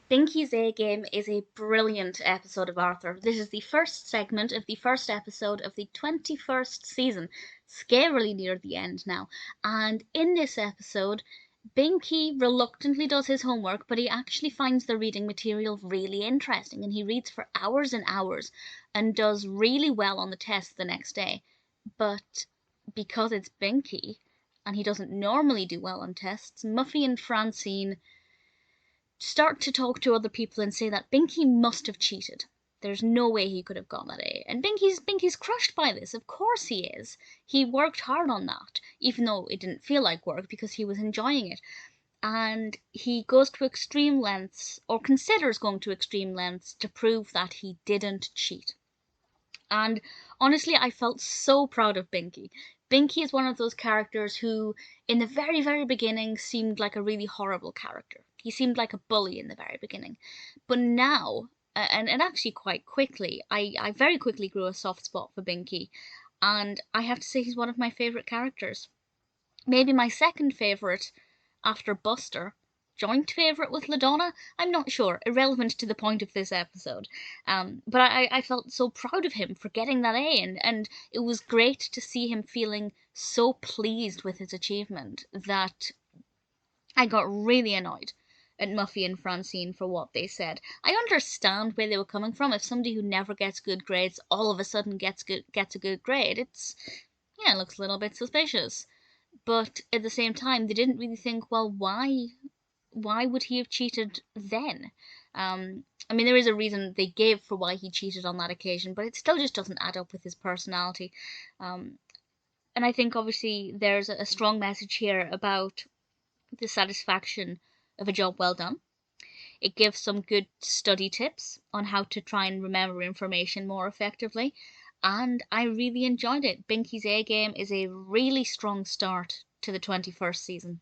Binky's A Game is a brilliant episode of Arthur. This is the first segment of the first episode of the 21st season, scarily near the end now. And in this episode, Binky reluctantly does his homework, but he actually finds the reading material really interesting, and he reads for hours and hours and does really well on the test the next day. But because it's Binky, and he doesn't normally do well on tests, Muffy and Francine start to talk to other people and say that Binky must have cheated. There's no way he could have gotten that A. And Binky's crushed by this. Of course he is. He worked hard on that, even though it didn't feel like work because he was enjoying it. And he goes to extreme lengths, or considers going to extreme lengths, to prove that he didn't cheat. And honestly, I felt so proud of Binky. Binky is one of those characters who, in the very, very beginning, seemed like a really horrible character. He seemed like a bully in the very beginning. But now, and actually quite quickly, I very quickly grew a soft spot for Binky. And I have to say he's one of my favourite characters. Maybe my second favourite after Buster. Joint favourite with LaDonna? I'm not sure, irrelevant to the point of this episode. But I felt so proud of him for getting that A, and it was great to see him feeling so pleased with his achievement that I got really annoyed at Muffy and Francine for what they said. I understand where they were coming from. If somebody who never gets good grades all of a sudden gets a good grade, it looks a little bit suspicious. But at the same time, they didn't really think, well, why would he have cheated then? I mean, there is a reason they gave for why he cheated on that occasion, but it still just doesn't add up with his personality. And I think obviously there's a strong message here about the satisfaction of a job well done. It gives some good study tips on how to try and remember information more effectively, and I really enjoyed it. Binky's A Game is a really strong start to the 21st season.